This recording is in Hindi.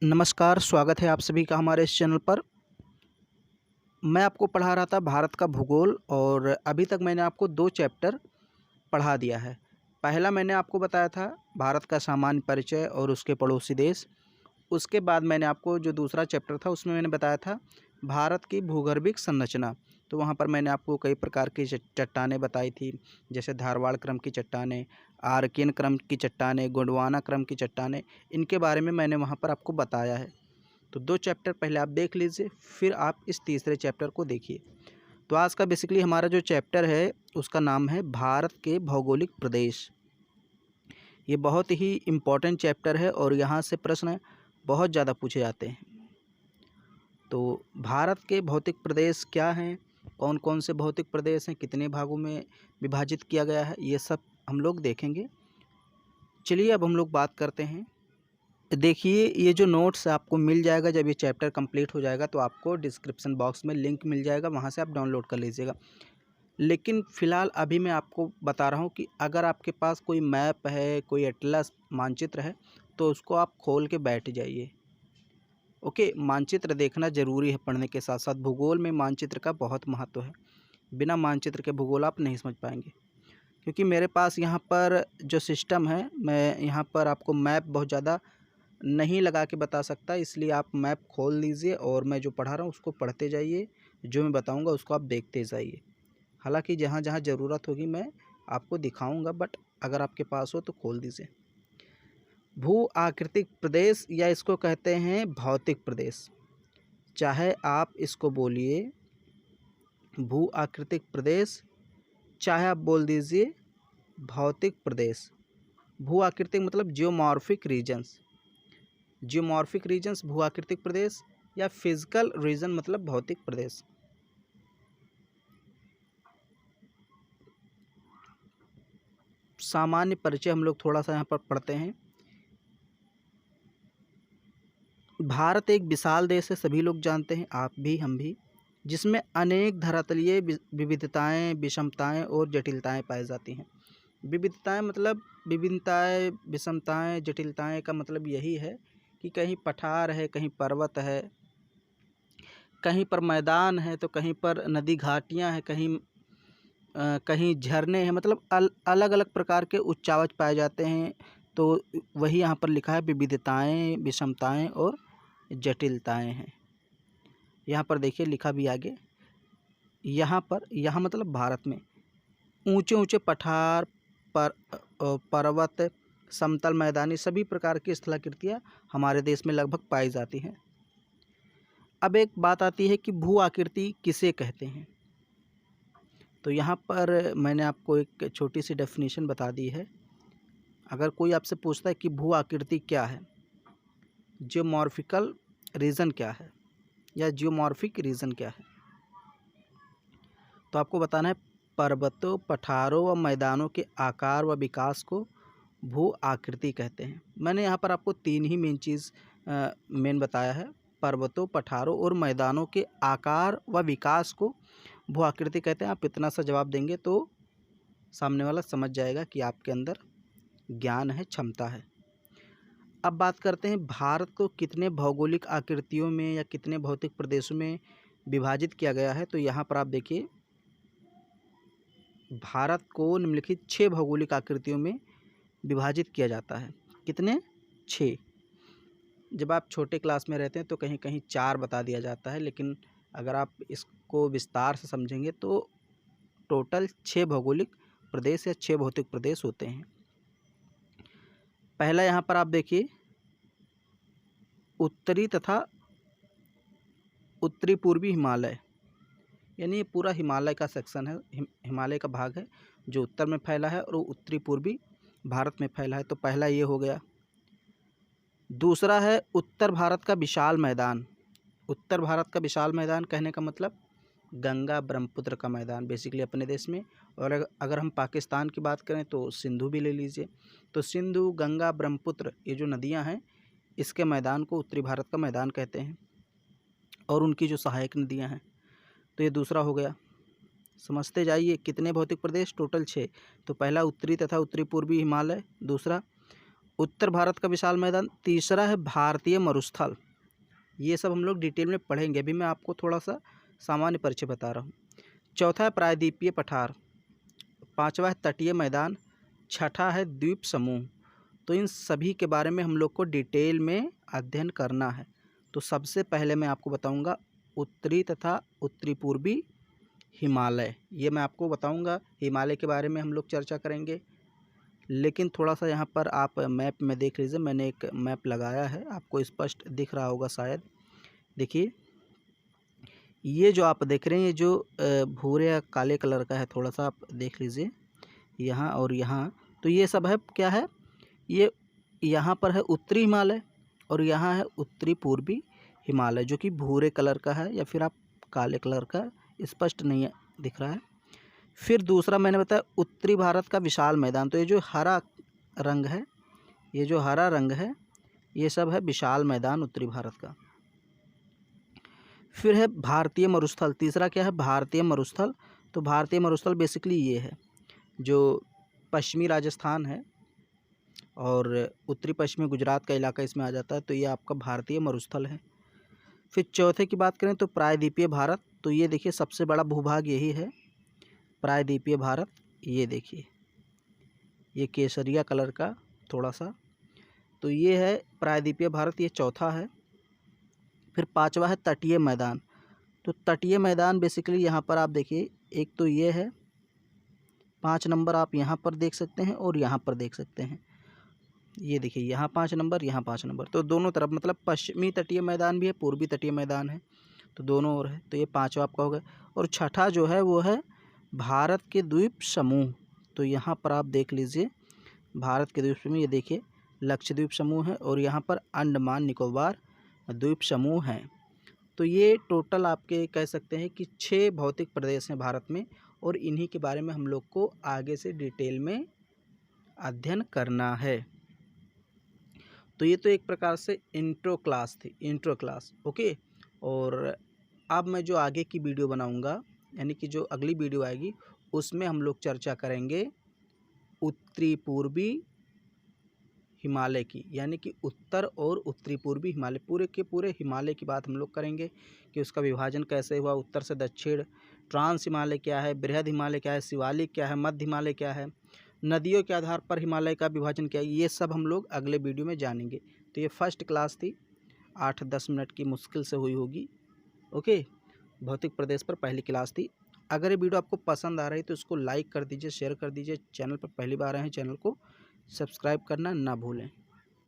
नमस्कार, स्वागत है आप सभी का हमारे इस चैनल पर। मैं आपको पढ़ा रहा था भारत का भूगोल और अभी तक मैंने आपको 2 चैप्टर पढ़ा दिया है। पहला मैंने आपको बताया था भारत का सामान्य परिचय और उसके पड़ोसी देश। उसके बाद मैंने आपको जो दूसरा चैप्टर था उसमें मैंने बताया था भारत की भूगर्भिक संरचना। तो वहाँ पर मैंने आपको कई प्रकार की चट्टानें बताई थी, जैसे धारवाड़ क्रम की चट्टानें, आर्कियन क्रम की चट्टानें, गोंडवाना क्रम की चट्टानें। इनके बारे में मैंने वहाँ पर आपको बताया है। तो 2 चैप्टर पहले आप देख लीजिए, फिर आप इस तीसरे चैप्टर को देखिए। तो आज का बेसिकली हमारा जो चैप्टर है उसका नाम है भारत के भौगोलिक प्रदेश। ये बहुत ही इम्पोर्टेंट चैप्टर है और यहाँ से प्रश्न बहुत ज़्यादा पूछे जाते हैं। तो भारत के भौतिक प्रदेश क्या हैं, कौन कौन से भौतिक प्रदेश हैं, कितने भागों में विभाजित किया गया है, ये सब हम लोग देखेंगे। चलिए अब हम लोग बात करते हैं। देखिए, ये जो नोट्स आपको मिल जाएगा जब ये चैप्टर कंप्लीट हो जाएगा, तो आपको डिस्क्रिप्शन बॉक्स में लिंक मिल जाएगा, वहाँ से आप डाउनलोड कर लीजिएगा। लेकिन फ़िलहाल अभी मैं आपको बता रहा हूँ कि अगर आपके पास कोई मैप है, कोई एटलस मानचित्र है, तो उसको आप खोल के बैठ जाइए। ओके, मानचित्र देखना ज़रूरी है पढ़ने के साथ साथ। भूगोल में मानचित्र का बहुत महत्व है। बिना मानचित्र के भूगोल आप नहीं समझ पाएंगे। क्योंकि मेरे पास यहाँ पर जो सिस्टम है, मैं यहाँ पर आपको मैप बहुत ज़्यादा नहीं लगा के बता सकता, इसलिए आप मैप खोल लीजिए और मैं जो पढ़ा रहा हूँ उसको पढ़ते जाइए, जो मैं बताऊँगा उसको आप देखते जाइए। हालांकि जहाँ जहाँ ज़रूरत होगी मैं आपको दिखाऊँगा, बट अगर आपके पास हो तो खोल दीजिए। भू आकृतिक प्रदेश या इसको कहते हैं भौतिक प्रदेश, चाहे आप इसको बोलिए भू आकृतिक प्रदेश, चाहे आप बोल दीजिए भौतिक प्रदेश। भू आकृतिक मतलब जियोमॉर्फिक रीजन्स, जियोमॉर्फिक रीजन्स भू आकृतिक प्रदेश, या फिजिकल रीजन मतलब भौतिक प्रदेश। सामान्य परिचय हम लोग थोड़ा सा यहाँ पर पढ़ते हैं। भारत एक विशाल देश है, सभी लोग जानते हैं, आप भी हम भी, जिसमें अनेक धरातलीय विविधताएं, विषमताएं और जटिलताएं पाई जाती हैं। विविधताएं मतलब विभिन्नताएं, विषमताएं, जटिलताएं का मतलब यही है कि कहीं पठार है, कहीं पर्वत है, कहीं पर मैदान है, तो कहीं पर नदी घाटियाँ हैं, कहीं झरने हैं। मतलब अलग अलग प्रकार के उच्चावच पाए जाते हैं। तो वही यहाँ पर लिखा है, विविधताएं, विषमताएं और जटिलताएं हैं। यहाँ पर देखिए लिखा भी आगे, यहाँ मतलब भारत में ऊंचे ऊंचे पठार, पर्वत, समतल मैदानी सभी प्रकार की स्थलाकृतियाँ हमारे देश में लगभग पाई जाती हैं। अब एक बात आती है कि भू आकृति किसे कहते हैं। तो यहाँ पर मैंने आपको एक छोटी सी डेफिनेशन बता दी है। अगर कोई आपसे पूछता है कि भू आकृति क्या है, जियोमॉर्फिकल रीजन क्या है, या जियोमॉर्फिक रीजन क्या है, तो आपको बताना है पर्वतों, पठारों व मैदानों के आकार व विकास को भू आकृति कहते हैं। मैंने यहाँ पर आपको 3 ही मेन बताया है। पर्वतों, पठारों और मैदानों के आकार व विकास को भू आकृति कहते हैं। आप इतना सा जवाब देंगे तो सामने वाला समझ जाएगा कि आपके अंदर ज्ञान है, क्षमता है। अब बात करते हैं भारत को कितने भौगोलिक आकृतियों में या कितने भौतिक प्रदेशों में विभाजित किया गया है। तो यहाँ पर आप देखिए, भारत को निम्नलिखित 6 भौगोलिक आकृतियों में विभाजित किया जाता है। कितने? 6। जब आप छोटे क्लास में रहते हैं तो कहीं कहीं 4 बता दिया जाता है, लेकिन अगर आप इसको विस्तार से समझेंगे तो टोटल 6 भौगोलिक प्रदेश या 6 भौतिक प्रदेश होते हैं। पहला यहाँ पर आप देखिए, उत्तरी तथा उत्तरी पूर्वी हिमालय, यानी ये पूरा हिमालय का सेक्शन है, हिमालय का भाग है जो उत्तर में फैला है और उत्तरी पूर्वी भारत में फैला है। तो पहला ये हो गया। दूसरा है उत्तर भारत का विशाल मैदान। उत्तर भारत का विशाल मैदान कहने का मतलब गंगा ब्रह्मपुत्र का मैदान बेसिकली अपने देश में। और अगर हम पाकिस्तान की बात करें तो सिंधु भी ले लीजिए। तो सिंधु, गंगा, ब्रह्मपुत्र, ये जो नदियां हैं, इसके मैदान को उत्तरी भारत का मैदान कहते हैं, और उनकी जो सहायक नदियां हैं। तो ये दूसरा हो गया। समझते जाइए कितने भौतिक प्रदेश, टोटल 6। तो पहला उत्तरी तथा उत्तरी पूर्वी हिमालय, दूसरा उत्तर भारत का विशाल मैदान। तीसरा है भारतीय मरुस्थल। ये सब हम लोग डिटेल में पढ़ेंगे, अभी मैं आपको थोड़ा सा सामान्य परिचय बता रहा हूँ। चौथा है प्रायद्वीपीय पठार। पांचवा है तटीय मैदान। छठा है द्वीप समूह। तो इन सभी के बारे में हम लोग को डिटेल में अध्ययन करना है। तो सबसे पहले मैं आपको बताऊंगा उत्तरी तथा उत्तरी पूर्वी हिमालय। ये मैं आपको बताऊंगा, हिमालय के बारे में हम लोग चर्चा करेंगे। लेकिन थोड़ा सा यहाँ पर आप मैप में देख लीजिए, मैंने एक मैप लगाया है, आपको स्पष्ट दिख रहा होगा शायद। देखिए ये जो आप देख रहे हैं, ये जो भूरे या काले कलर का है, थोड़ा सा आप देख लीजिए यहाँ और यहाँ। तो ये सब है क्या है, ये यहाँ पर है उत्तरी हिमालय और यहाँ है उत्तरी पूर्वी हिमालय, जो कि भूरे कलर का है या फिर आप काले कलर का, स्पष्ट नहीं दिख रहा है। फिर दूसरा मैंने बताया उत्तरी भारत का विशाल मैदान। तो ये जो हरा रंग है, ये जो हरा रंग है, ये सब है विशाल मैदान उत्तरी भारत का। फिर है भारतीय मरुस्थल। तीसरा क्या है, भारतीय मरुस्थल। तो भारतीय मरुस्थल बेसिकली ये है जो पश्चिमी राजस्थान है और उत्तरी पश्चिमी गुजरात का इलाका इसमें आ जाता है, तो ये आपका भारतीय मरुस्थल है। फिर चौथे की बात करें तो प्रायद्वीपीय भारत। तो ये देखिए सबसे बड़ा भूभाग यही है, प्रायद्वीपीय भारत। ये देखिए ये केसरिया कलर का थोड़ा सा, तो ये है प्रायद्वीपीय भारत, ये चौथा है। फिर पांचवा है तटीय मैदान। तो तटीय मैदान बेसिकली यहाँ पर आप देखिए, एक तो ये है 5 नंबर, आप यहाँ पर देख सकते हैं और यहाँ पर देख सकते हैं। ये देखिए यहाँ 5 नंबर, यहाँ 5 नंबर, तो दोनों तरफ मतलब पश्चिमी तटीय मैदान भी है, पूर्वी तटीय मैदान है, तो दोनों ओर है। तो ये पांचवा आपका हो गया। और छठा जो है वो है भारत के द्वीप समूह। तो यहाँ पर आप देख लीजिए भारत के द्वीप समूह, ये देखिए लक्षद्वीप समूह है और यहाँ पर अंडमान निकोबार द्वीप समूह हैं। तो ये टोटल आपके कह सकते हैं कि 6 भौतिक प्रदेश हैं भारत में, और इन्हीं के बारे में हम लोग को आगे से डिटेल में अध्ययन करना है। तो ये तो एक प्रकार से इंट्रो क्लास थी, इंट्रो क्लास, ओके। और अब मैं जो आगे की वीडियो बनाऊंगा, यानी कि जो अगली वीडियो आएगी, उसमें हम लोग चर्चा करेंगे उत्तरी पूर्वी हिमालय की, यानी कि उत्तर और उत्तरी पूर्वी हिमालय, पूरे के पूरे हिमालय की बात हम लोग करेंगे कि उसका विभाजन कैसे हुआ, उत्तर से दक्षिण, ट्रांस हिमालय क्या है, बृहद हिमालय क्या है, शिवालिक क्या है, मध्य हिमालय क्या है, नदियों के आधार पर हिमालय का विभाजन क्या है, ये सब हम लोग अगले वीडियो में जानेंगे। तो ये फर्स्ट क्लास थी, 8-10 मिनट की मुश्किल से हुई होगी, ओके। भौतिक प्रदेश पर पहली क्लास थी। अगर ये वीडियो आपको पसंद आ रही है तो इसको लाइक कर दीजिए, शेयर कर दीजिए। चैनल पर पहली बार आए हैं, चैनल को सब्सक्राइब करना ना भूलें।